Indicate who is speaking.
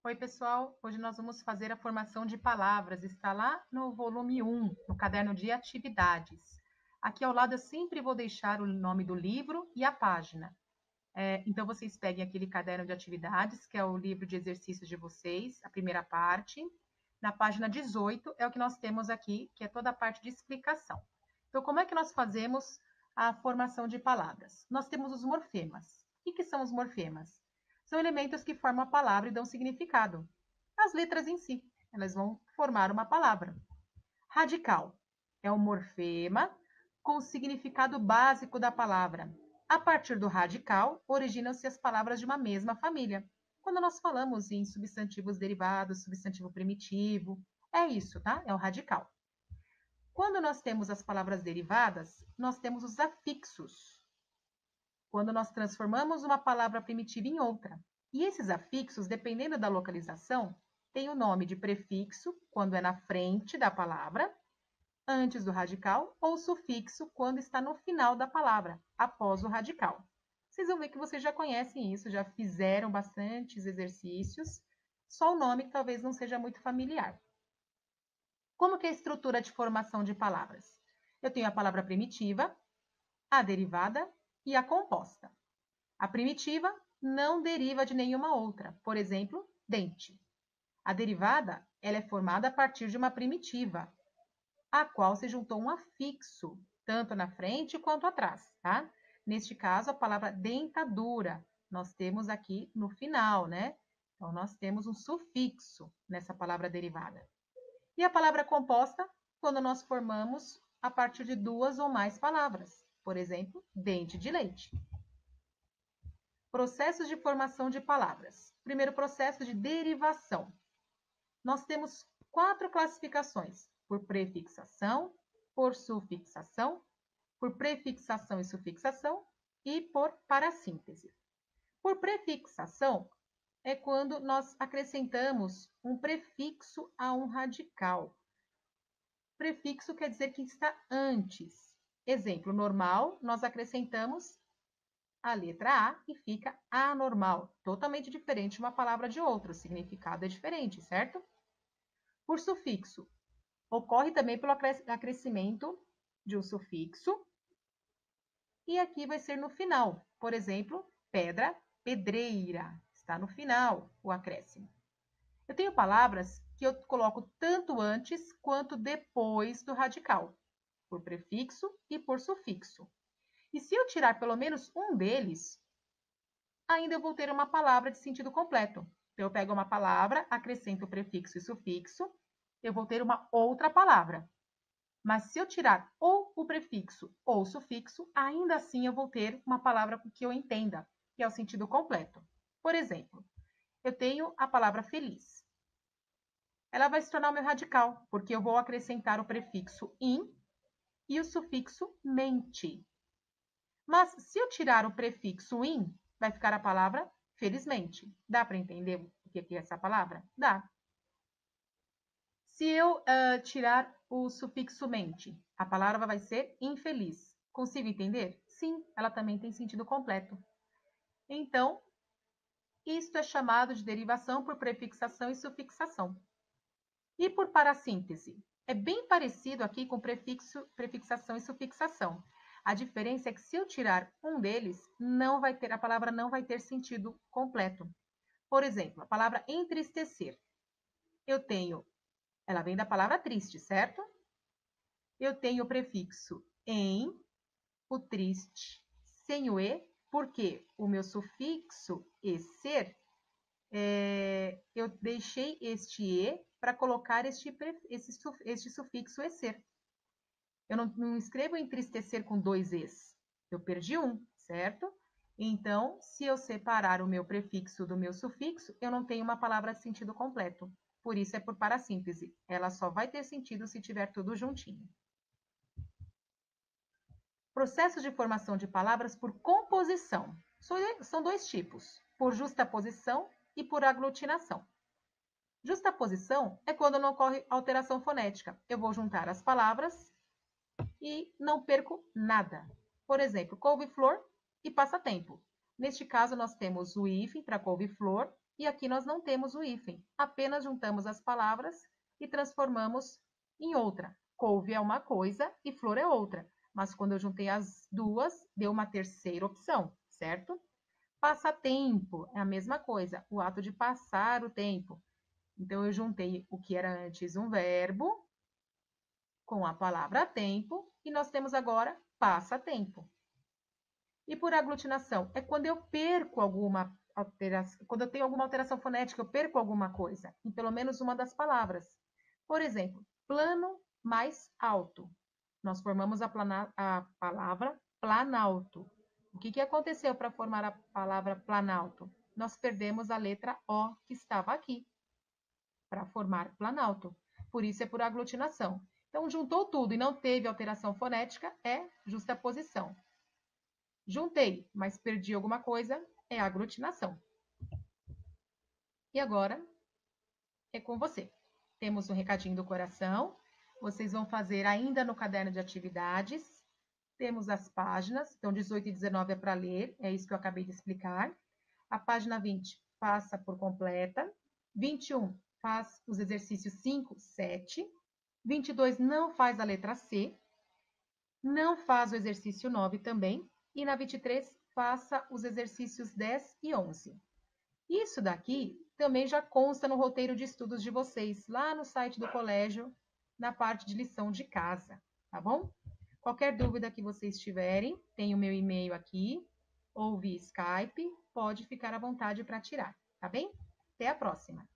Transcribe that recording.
Speaker 1: Oi, pessoal. Hoje nós vamos fazer a formação de palavras. Está lá no volume 1, no caderno de atividades. Aqui ao lado eu sempre vou deixar o nome do livro e a página. Então, vocês peguem aquele caderno de atividades, que é o livro de exercícios de vocês, a primeira parte. Na página 18 é o que nós temos aqui, que é toda a parte de explicação. Então, como é que nós fazemos a formação de palavras? Nós temos os morfemas. O que são os morfemas? São elementos que formam a palavra e dão significado. As letras em si, elas vão formar uma palavra. Radical é um morfema com o significado básico da palavra. A partir do radical, originam-se as palavras de uma mesma família. Quando nós falamos em substantivos derivados, substantivo primitivo, é isso, tá? É o radical. Quando nós temos as palavras derivadas, nós temos os afixos. Quando nós transformamos uma palavra primitiva em outra. E esses afixos, dependendo da localização, têm o nome de prefixo, quando é na frente da palavra, antes do radical, ou sufixo, quando está no final da palavra, após o radical. Vocês vão ver que vocês já conhecem isso, já fizeram bastantes exercícios, só o nome que talvez não seja muito familiar. Como que é a estrutura de formação de palavras? Eu tenho a palavra primitiva, a derivada e a composta. A primitiva não deriva de nenhuma outra, por exemplo, dente. A derivada, ela é formada a partir de uma primitiva, a qual se juntou um afixo, tanto na frente quanto atrás, tá? Neste caso, a palavra dentadura, nós temos aqui no final, né? Então, nós temos um sufixo nessa palavra derivada. E a palavra composta, quando nós formamos a partir de duas ou mais palavras. Por exemplo, dente de leite. Processos de formação de palavras. Primeiro processo de derivação. Nós temos 4 classificações: por prefixação, por sufixação, por prefixação e sufixação e por parassíntese. Por prefixação é quando nós acrescentamos um prefixo a um radical. Prefixo quer dizer que está antes. Exemplo, normal, nós acrescentamos a letra A e fica anormal. Totalmente diferente uma palavra de outra, o significado é diferente, certo? Por sufixo, ocorre também pelo acrescimento de um sufixo. E aqui vai ser no final. Por exemplo, pedra, pedreira. Está no final o acréscimo. Eu tenho palavras que eu coloco tanto antes quanto depois do radical, por prefixo e por sufixo. E se eu tirar pelo menos um deles, ainda eu vou ter uma palavra de sentido completo. Então, eu pego uma palavra, acrescento o prefixo e sufixo, eu vou ter uma outra palavra. Mas se eu tirar ou o prefixo ou o sufixo, ainda assim eu vou ter uma palavra que eu entenda, que é o sentido completo. Por exemplo, eu tenho a palavra feliz. Ela vai se tornar o meu radical, porque eu vou acrescentar o prefixo in e o sufixo mente. Mas se eu tirar o prefixo in, vai ficar a palavra felizmente. Dá para entender o que é essa palavra? Dá. Se eu tirar o sufixo mente, a palavra vai ser infeliz. Consigo entender? Sim, ela também tem sentido completo. Então, isto é chamado de derivação por prefixação e sufixação. E por parassíntese? É bem parecido aqui com prefixo, prefixação e sufixação. A diferença é que se eu tirar um deles, a palavra não vai ter sentido completo. Por exemplo, a palavra entristecer. Ela vem da palavra triste, certo? Eu tenho o prefixo em, o triste, sem o e, porque o meu sufixo e ser, eu deixei este e para colocar este sufixo e ser. Eu não escrevo entristecer com 2 es. Eu perdi um, certo? Então, se eu separar o meu prefixo do meu sufixo, eu não tenho uma palavra de sentido completo. Por isso é por parassíntese. Ela só vai ter sentido se tiver tudo juntinho. Processos de formação de palavras por composição. São 2 tipos, por justaposição e por aglutinação. Justaposição é quando não ocorre alteração fonética. Eu vou juntar as palavras e não perco nada. Por exemplo, couve-flor e passatempo. Neste caso, nós temos o hífen para couve-flor e aqui nós não temos o hífen. Apenas juntamos as palavras e transformamos em outra. Couve é uma coisa e flor é outra. Mas quando eu juntei as duas, deu uma terceira opção, certo? Passatempo é a mesma coisa, o ato de passar o tempo. Então, eu juntei o que era antes um verbo com a palavra tempo e nós temos agora passatempo. E por aglutinação, é quando eu perco alguma alteração, quando eu tenho alguma alteração fonética, eu perco alguma coisa, em pelo menos uma das palavras. Por exemplo, plano mais alto. Nós formamos a palavra planalto. O que aconteceu para formar a palavra planalto? Nós perdemos a letra O que estava aqui, para formar planalto. Por isso é por aglutinação. Então, juntou tudo e não teve alteração fonética, é justaposição. Juntei, mas perdi alguma coisa, é aglutinação. E agora é com você. Temos um recadinho do coração. Vocês vão fazer ainda no caderno de atividades. Temos as páginas, então 18 e 19 é para ler, é isso que eu acabei de explicar. A página 20 passa por completa. 21 faz os exercícios 5, 7. 22 não faz a letra C. Não faz o exercício 9 também. E na 23 faça os exercícios 10 e 11. Isso daqui também já consta no roteiro de estudos de vocês, lá no site do colégio, na parte de lição de casa, tá bom? Qualquer dúvida que vocês tiverem, tem o meu e-mail aqui, ou via Skype, pode ficar à vontade para tirar, tá bem? Até a próxima!